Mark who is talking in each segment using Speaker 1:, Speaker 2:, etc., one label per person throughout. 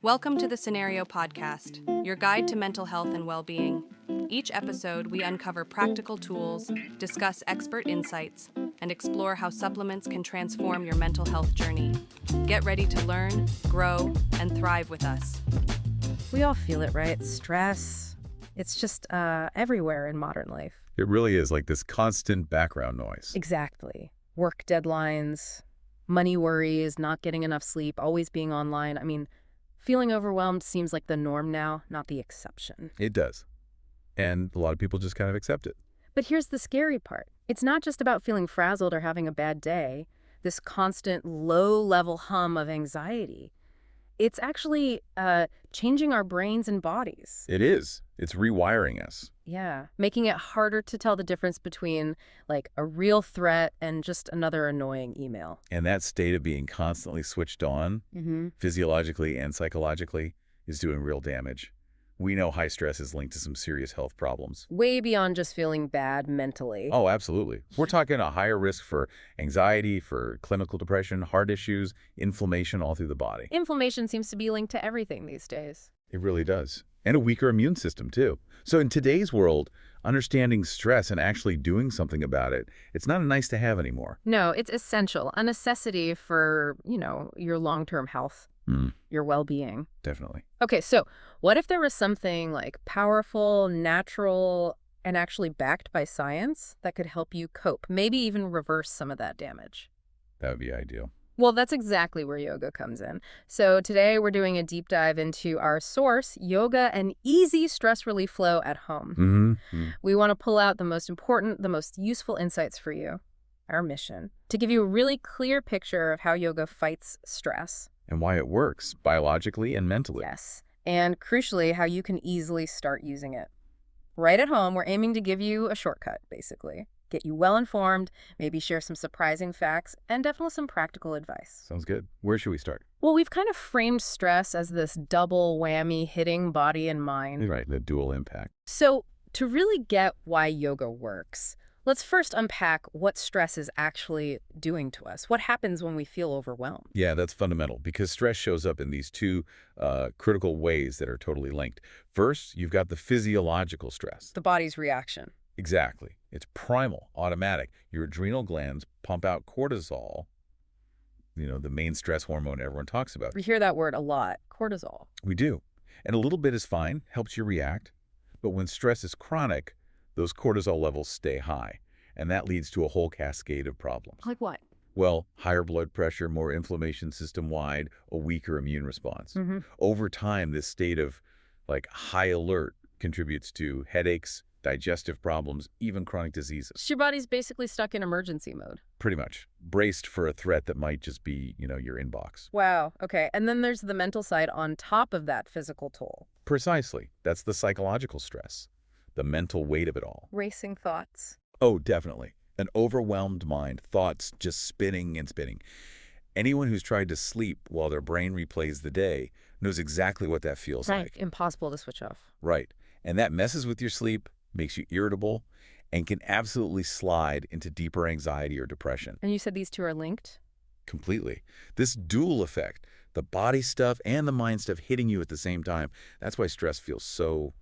Speaker 1: Welcome to the Cenario podcast, your guide to mental health and well-being. Each episode, we uncover practical tools, discuss expert insights, and explore how supplements can transform your mental health journey. Get ready to learn, grow, and thrive with us.
Speaker 2: We all feel it, right? Stress. It's just everywhere in modern life.
Speaker 3: It really is like this constant background noise.
Speaker 2: Exactly. Work deadlines, money worries, not getting enough sleep, always being online. Feeling overwhelmed seems like the norm now, not the exception.
Speaker 3: It does. And a lot of people just kind of accept it.
Speaker 2: But here's the scary part. It's not just about feeling frazzled or having a bad day, this constant low-level hum of anxiety. It's actually changing our brains and bodies.
Speaker 3: It is. It's rewiring us.
Speaker 2: Yeah, making it harder to tell the difference between like a real threat and just another annoying email.
Speaker 3: And that state of being constantly switched on, physiologically and psychologically, is doing real damage. We know high stress is linked to some serious health problems.
Speaker 2: Way beyond just feeling bad mentally.
Speaker 3: Oh, absolutely. We're talking a higher risk for anxiety, for clinical depression, heart issues, inflammation all through the body.
Speaker 2: Inflammation seems to be linked to everything these days.
Speaker 3: It really does. And a weaker immune system, too. So in today's world, understanding stress and actually doing something about it, it's not a nice to have anymore.
Speaker 2: No, it's essential, a necessity for, your long-term health, your well-being.
Speaker 3: Definitely.
Speaker 2: Okay, so what if there was something like powerful, natural, and actually backed by science that could help you cope, maybe even reverse some of that damage?
Speaker 3: That would be ideal.
Speaker 2: Well, that's exactly where yoga comes in. So today we're doing a deep dive into our source, yoga and easy stress relief flow at home. We want to pull out the most important, the most useful insights for you. Our mission, to give you a really clear picture of how yoga fights stress.
Speaker 3: And why it works, biologically and mentally.
Speaker 2: Yes, and crucially, how you can easily start using it. Right at home, we're aiming to give you a shortcut, basically. Get you well-informed, maybe share some surprising facts, and definitely some practical advice.
Speaker 3: Sounds good. Where should we start?
Speaker 2: Well, we've kind of framed stress as this double whammy hitting body and mind.
Speaker 3: Right, the dual impact.
Speaker 2: So to really get why yoga works, let's first unpack what stress is actually doing to us. What happens when we feel overwhelmed?
Speaker 3: Yeah, that's fundamental because stress shows up in these two critical ways that are totally linked. First, you've got the physiological stress.
Speaker 2: The body's reaction.
Speaker 3: Exactly. It's primal, automatic. Your adrenal glands pump out cortisol, the main stress hormone everyone talks about.
Speaker 2: We hear that word a lot, cortisol.
Speaker 3: We do. And a little bit is fine, helps you react. But when stress is chronic, those cortisol levels stay high. And that leads to a whole cascade of problems.
Speaker 2: Like what?
Speaker 3: Well, higher blood pressure, more inflammation system-wide, a weaker immune response. Over time, this state of high alert contributes to headaches, digestive problems, even chronic diseases.
Speaker 2: So your body's basically stuck in emergency mode.
Speaker 3: Pretty much. Braced for a threat that might just be, your inbox.
Speaker 2: Wow. Okay. And then there's the mental side on top of that physical toll.
Speaker 3: Precisely. That's the psychological stress, the mental weight of it all.
Speaker 2: Racing thoughts.
Speaker 3: Oh, definitely. An overwhelmed mind, thoughts just spinning and spinning. Anyone who's tried to sleep while their brain replays the day knows exactly what that feels like.
Speaker 2: Impossible to switch off.
Speaker 3: Right. And that messes with your sleep, makes you irritable, and can absolutely slide into deeper anxiety or depression.
Speaker 2: And you said these two are linked?
Speaker 3: Completely. This dual effect, the body stuff and the mind stuff hitting you at the same time, that's why stress feels so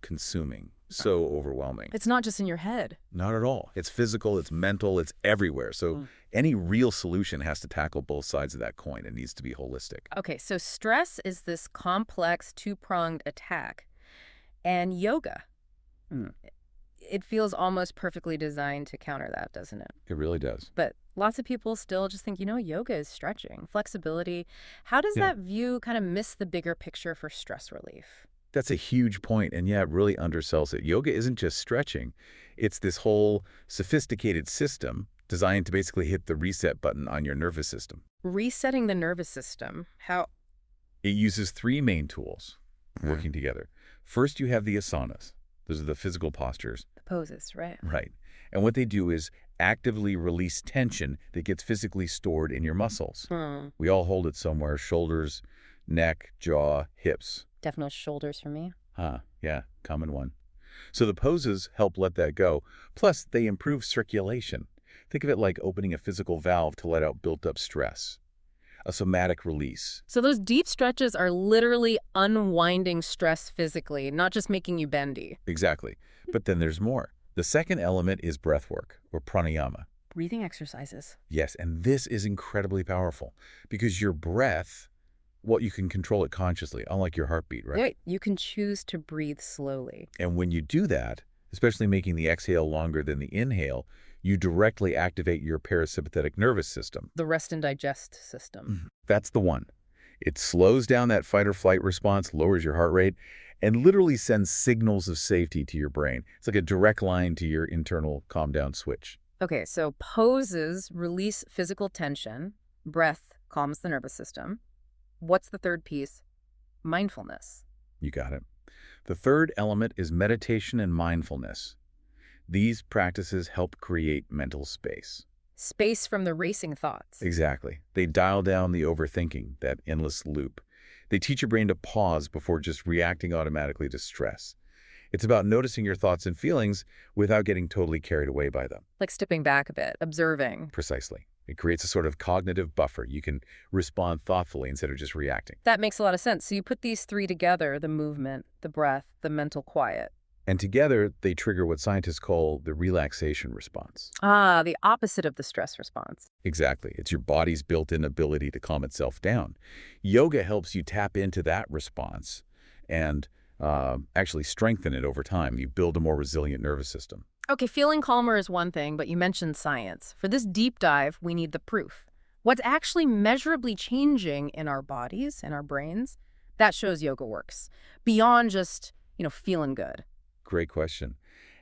Speaker 3: consuming, so overwhelming.
Speaker 2: It's not just in your head.
Speaker 3: Not at all. It's physical, it's mental, it's everywhere. So any real solution has to tackle both sides of that coin. It needs to be holistic.
Speaker 2: Okay, so stress is this complex two-pronged attack. And yoga, it feels almost perfectly designed to counter that, doesn't it?
Speaker 3: It really does.
Speaker 2: But lots of people still just think, yoga is stretching, flexibility. How does that view kind of miss the bigger picture for stress relief?
Speaker 3: That's a huge point, and it really undersells it. Yoga isn't just stretching. It's this whole sophisticated system designed to basically hit the reset button on your nervous system.
Speaker 2: Resetting the nervous system, how?
Speaker 3: It uses three main tools working together. First, you have the asanas. Those are the physical postures.
Speaker 2: The poses, right?
Speaker 3: Right. And what they do is actively release tension that gets physically stored in your muscles. We all hold it somewhere: shoulders, neck, jaw, hips.
Speaker 2: Definitely shoulders for me.
Speaker 3: Yeah, common one. So the poses help let that go. Plus, they improve circulation. Think of it like opening a physical valve to let out built-up stress. a somatic release.
Speaker 2: So those deep stretches are literally unwinding stress physically, not just making you bendy.
Speaker 3: Exactly. But then there's more. The second element is breathwork, or pranayama.
Speaker 2: Breathing exercises.
Speaker 3: Yes, and this is incredibly powerful because your breath, well, you can control it consciously, unlike your heartbeat, right?
Speaker 2: Right. You can choose to breathe slowly.
Speaker 3: And when you do that, especially making the exhale longer than the inhale, you directly activate your parasympathetic nervous system.
Speaker 2: The rest and digest system.
Speaker 3: That's the one. It slows down that fight or flight response, lowers your heart rate, and literally sends signals of safety to your brain. It's like a direct line to your internal calm down switch.
Speaker 2: Okay, so poses release physical tension. Breath calms the nervous system. What's the third piece? Mindfulness.
Speaker 3: You got it. The third element is meditation and mindfulness. These practices help create mental space.
Speaker 2: Space from the racing thoughts.
Speaker 3: Exactly. They dial down the overthinking, that endless loop. They teach your brain to pause before just reacting automatically to stress. It's about noticing your thoughts and feelings without getting totally carried away by them.
Speaker 2: Like stepping back a bit, observing.
Speaker 3: Precisely. It creates a sort of cognitive buffer. You can respond thoughtfully instead of just reacting.
Speaker 2: That makes a lot of sense. So you put these three together, the movement, the breath, the mental quiet.
Speaker 3: And together, they trigger what scientists call the relaxation response.
Speaker 2: Ah, the opposite of the stress response.
Speaker 3: Exactly. It's your body's built-in ability to calm itself down. Yoga helps you tap into that response and actually strengthen it over time. You build a more resilient nervous system.
Speaker 2: Okay, feeling calmer is one thing, but you mentioned science. For this deep dive, we need the proof. What's actually measurably changing in our bodies and our brains? That shows yoga works. Beyond just, feeling good.
Speaker 3: Great question.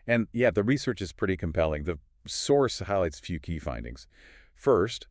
Speaker 3: And yeah, the research is pretty compelling. The source highlights a few key findings. First,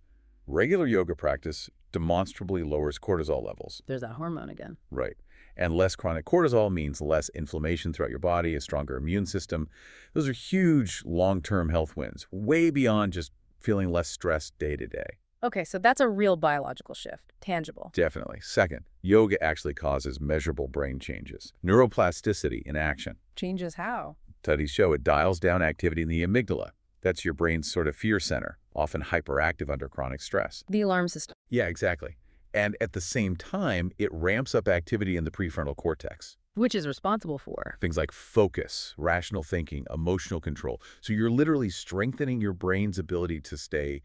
Speaker 3: regular yoga practice demonstrably lowers cortisol levels.
Speaker 2: There's that hormone again.
Speaker 3: Right. And less chronic cortisol means less inflammation throughout your body, a stronger immune system. Those are huge long-term health wins, way beyond just feeling less stressed day to day.
Speaker 2: Okay, so that's a real biological shift, tangible.
Speaker 3: Definitely. Second, yoga actually causes measurable brain changes. Neuroplasticity in action.
Speaker 2: Changes how?
Speaker 3: Studies show it dials down activity in the amygdala. That's your brain's sort of fear center, often hyperactive under chronic stress.
Speaker 2: The alarm system.
Speaker 3: Yeah, exactly. And at the same time, it ramps up activity in the prefrontal cortex.
Speaker 2: Which is responsible for?
Speaker 3: Things like focus, rational thinking, emotional control. So you're literally strengthening your brain's ability to stay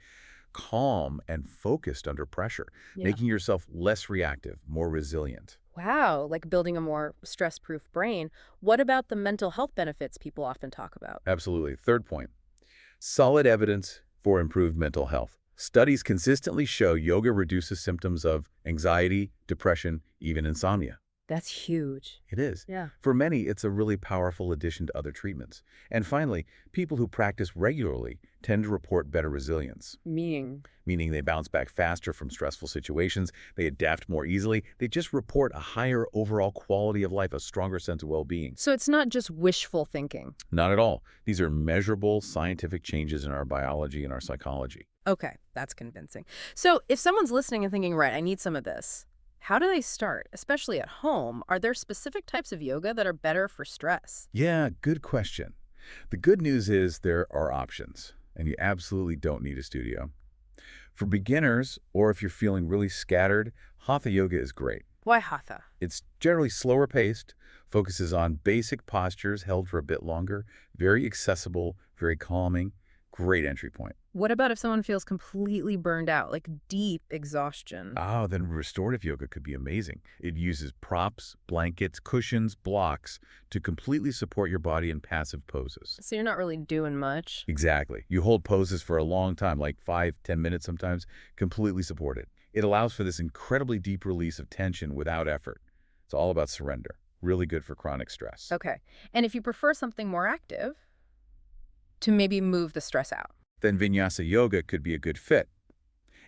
Speaker 3: calm and focused under pressure, making yourself less reactive, more resilient.
Speaker 2: Wow, like building a more stress-proof brain. What about the mental health benefits people often talk about?
Speaker 3: Absolutely. Third point, solid evidence for improved mental health. Studies consistently show yoga reduces symptoms of anxiety, depression, even insomnia.
Speaker 2: That's huge.
Speaker 3: It is.
Speaker 2: Yeah.
Speaker 3: For many, it's a really powerful addition to other treatments. And finally, people who practice regularly tend to report better resilience.
Speaker 2: Meaning
Speaker 3: Meaning they bounce back faster from stressful situations, they adapt more easily, they just report a higher overall quality of life, a stronger sense of well-being.
Speaker 2: So it's not just wishful thinking.
Speaker 3: Not at all. These are measurable scientific changes in our biology and our psychology.
Speaker 2: Okay, that's convincing. So if someone's listening and thinking, right, I need some of this, how do they start? Especially at home, are there specific types of yoga that are better for stress?
Speaker 3: Yeah, good question. The good news is there are options, and you absolutely don't need a studio. For beginners, or if you're feeling really scattered, Hatha yoga is great.
Speaker 2: Why Hatha?
Speaker 3: It's generally slower paced, focuses on basic postures held for a bit longer, very accessible, very calming, great entry point.
Speaker 2: What about if someone feels completely burned out, like deep exhaustion?
Speaker 3: Oh, then restorative yoga could be amazing. It uses props, blankets, cushions, blocks to completely support your body in passive poses.
Speaker 2: So you're not really doing much.
Speaker 3: Exactly. You hold poses for a long time, like 5-10 minutes sometimes, completely supported. It allows for this incredibly deep release of tension without effort. It's all about surrender. Really good for chronic stress.
Speaker 2: Okay. And if you prefer something more active, to maybe move the stress out.
Speaker 3: Then vinyasa yoga could be a good fit.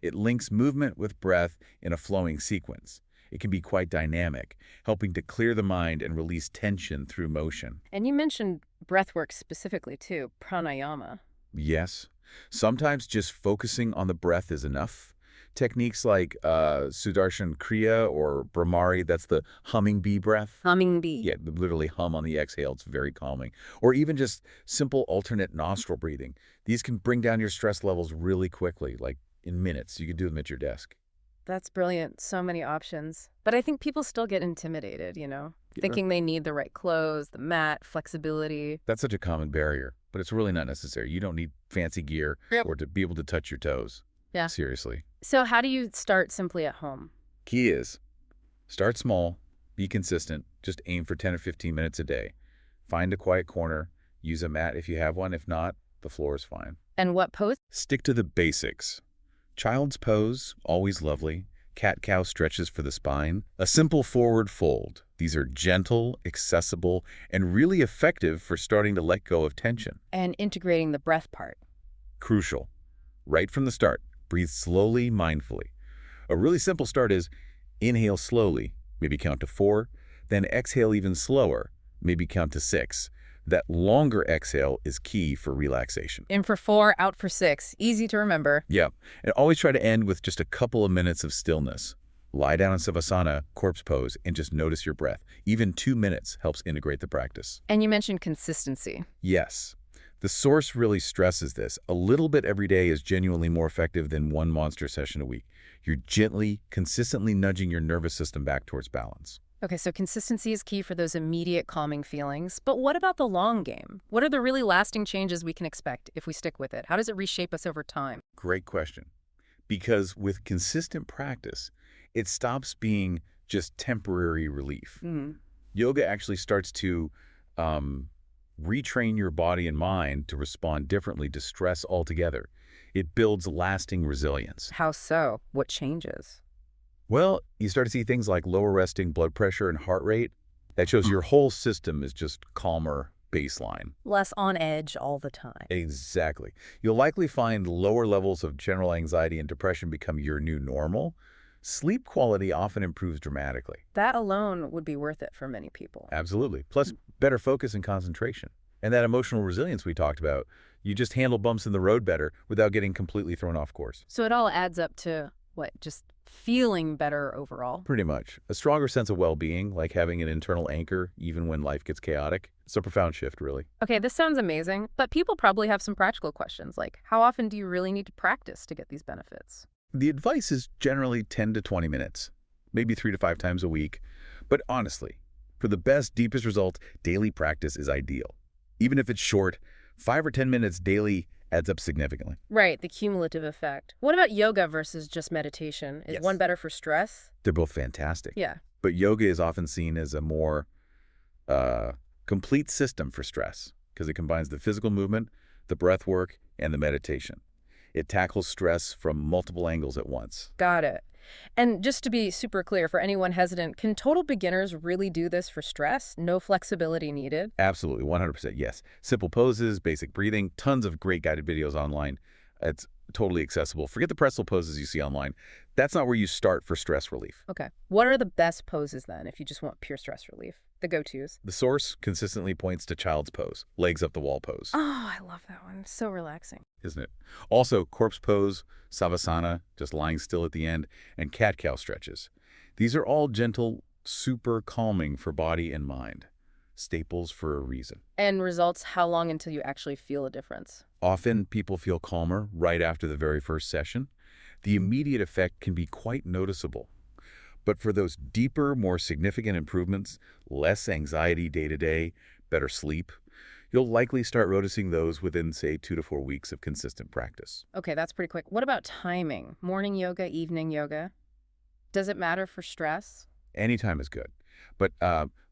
Speaker 3: It links movement with breath in a flowing sequence. It can be quite dynamic, helping to clear the mind and release tension through motion.
Speaker 2: And you mentioned breathwork specifically too, pranayama.
Speaker 3: Yes, sometimes just focusing on the breath is enough. Techniques like Sudarshan Kriya or Brahmari, that's the humming bee breath.
Speaker 2: Humming bee.
Speaker 3: Yeah, literally hum on the exhale. It's very calming. Or even just simple alternate nostril breathing. These can bring down your stress levels really quickly, like in minutes. You can do them at your desk.
Speaker 2: That's brilliant. So many options. But I think people still get intimidated, thinking they need the right clothes, the mat, flexibility.
Speaker 3: That's such a common barrier, but it's really not necessary. You don't need fancy gear or to be able to touch your toes.
Speaker 2: Yeah.
Speaker 3: Seriously.
Speaker 2: So how do you start simply at home?
Speaker 3: Key is start small, be consistent, just aim for 10 or 15 minutes a day. Find a quiet corner, use a mat if you have one. If not, the floor is fine.
Speaker 2: And what pose?
Speaker 3: Stick to the basics. Child's pose, always lovely. Cat-cow stretches for the spine. A simple forward fold. These are gentle, accessible, and really effective for starting to let go of tension.
Speaker 2: And integrating the breath part.
Speaker 3: Crucial. Right from the start, breathe slowly, mindfully. A really simple start is inhale slowly, maybe count to 4, then exhale even slower, maybe count to 6. That longer exhale is key for relaxation.
Speaker 2: In for 4, out for 6. Easy to remember.
Speaker 3: Yeah, and always try to end with just a couple of minutes of stillness. Lie down in Savasana, corpse pose, and just notice your breath. Even 2 minutes helps integrate the practice.
Speaker 2: And you mentioned consistency.
Speaker 3: Yes. The source really stresses this. A little bit every day is genuinely more effective than one monster session a week. You're gently, consistently nudging your nervous system back towards balance.
Speaker 2: Okay, so consistency is key for those immediate calming feelings. But what about the long game? What are the really lasting changes we can expect if we stick with it? How does it reshape us over time?
Speaker 3: Great question. Because with consistent practice, it stops being just temporary relief. Yoga actually starts to retrain your body and mind to respond differently to stress altogether. It builds lasting resilience.
Speaker 2: How so? What changes?
Speaker 3: Well, you start to see things like lower resting blood pressure and heart rate. That shows your whole system is just calmer baseline.
Speaker 2: Less on edge all the time.
Speaker 3: Exactly. You'll likely find lower levels of general anxiety and depression become your new normal. Sleep quality often improves dramatically.
Speaker 2: That alone would be worth it for many people.
Speaker 3: Absolutely. Plus, better focus and concentration. And that emotional resilience we talked about, you just handle bumps in the road better without getting completely thrown off course.
Speaker 2: So it all adds up to, what, just feeling better overall?
Speaker 3: Pretty much. A stronger sense of well-being, like having an internal anchor even when life gets chaotic. It's a profound shift, really.
Speaker 2: Okay, this sounds amazing, but people probably have some practical questions, like how often do you really need to practice to get these benefits?
Speaker 3: The advice is generally 10 to 20 minutes, maybe 3 to 5 times a week. But honestly, for the best, deepest results, daily practice is ideal. Even if it's short, 5 or 10 minutes daily adds up significantly.
Speaker 2: Right, the cumulative effect. What about yoga versus just meditation? Is one better for stress?
Speaker 3: They're both fantastic.
Speaker 2: Yeah.
Speaker 3: But yoga is often seen as a more complete system for stress because it combines the physical movement, the breath work, and the meditation. It tackles stress from multiple angles at once.
Speaker 2: Got it. And just to be super clear, for anyone hesitant, can total beginners really do this for stress? No flexibility needed?
Speaker 3: Absolutely, 100% yes. Simple poses, basic breathing, tons of great guided videos online. It's totally accessible. Forget the pretzel poses you see online. That's not where you start for stress relief.
Speaker 2: Okay. What are the best poses then if you just want pure stress relief? The go-tos?
Speaker 3: The source consistently points to child's pose, legs up the wall pose.
Speaker 2: Oh, I love that one. It's so relaxing.
Speaker 3: Isn't it? Also, corpse pose, savasana, just lying still at the end, and cat-cow stretches. These are all gentle, super calming for body and mind. Staples for a reason.
Speaker 2: And results, how long until you actually feel a difference?
Speaker 3: Often, people feel calmer right after the very first session. The immediate effect can be quite noticeable. But for those deeper, more significant improvements, less anxiety day-to-day, better sleep, you'll likely start noticing those within, say, 2 to 4 weeks of consistent practice.
Speaker 2: Okay, that's pretty quick. What about timing? Morning yoga, evening yoga? Does it matter for stress?
Speaker 3: Anytime is good. But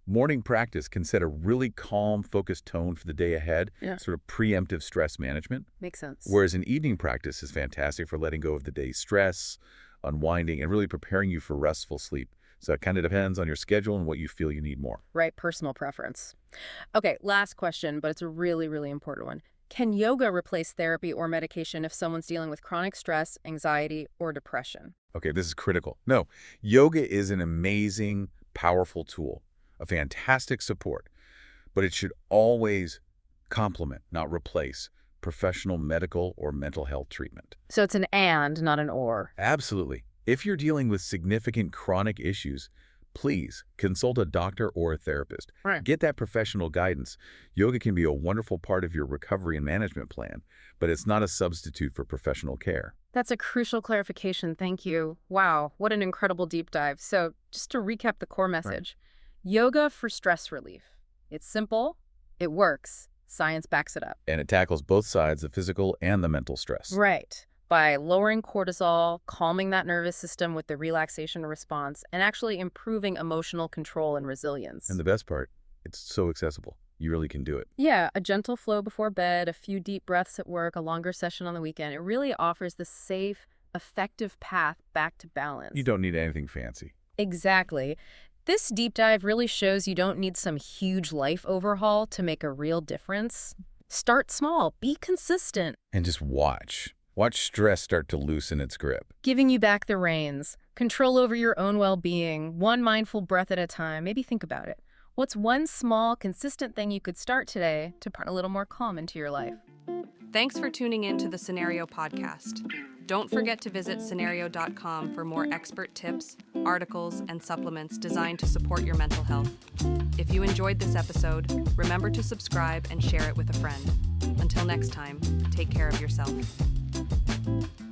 Speaker 3: morning practice can set a really calm, focused tone for the day ahead, sort of preemptive stress management.
Speaker 2: Makes sense.
Speaker 3: Whereas an evening practice is fantastic for letting go of the day's stress, unwinding, and really preparing you for restful sleep. So it kind of depends on your schedule and what you feel you need more.
Speaker 2: Right, personal preference. Okay, last question, but it's a really, really important one. Can yoga replace therapy or medication if someone's dealing with chronic stress, anxiety, or depression?
Speaker 3: Okay, this is critical. No, yoga is an amazing, powerful tool, a fantastic support, but it should always complement, not replace, professional medical or mental health treatment.
Speaker 2: So it's an and, not an or.
Speaker 3: Absolutely. If you're dealing with significant chronic issues, please consult a doctor or a therapist.
Speaker 2: Right.
Speaker 3: Get that professional guidance. Yoga can be a wonderful part of your recovery and management plan, but it's not a substitute for professional care.
Speaker 2: That's a crucial clarification. Thank you. Wow, what an incredible deep dive. So, just to recap the core message, yoga for stress relief. It's simple, it works, science backs it up.
Speaker 3: And it tackles both sides, the physical and the mental stress.
Speaker 2: Right. By lowering cortisol, calming that nervous system with the relaxation response, and actually improving emotional control and resilience.
Speaker 3: And the best part, it's so accessible. You really can do it.
Speaker 2: Yeah, a gentle flow before bed, a few deep breaths at work, a longer session on the weekend. It really offers the safe, effective path back to balance.
Speaker 3: You don't need anything fancy.
Speaker 2: Exactly. This deep dive really shows you don't need some huge life overhaul to make a real difference. Start small, be consistent.
Speaker 3: And just watch. Watch stress start to loosen its grip.
Speaker 2: Giving you back the reins, control over your own well-being, one mindful breath at a time. Maybe think about it. What's one small, consistent thing you could start today to put a little more calm into your life?
Speaker 1: Thanks for tuning in to the Cenario podcast. Don't forget to visit Cenario.com for more expert tips, articles, and supplements designed to support your mental health. If you enjoyed this episode, remember to subscribe and share it with a friend. Until next time, take care of yourself.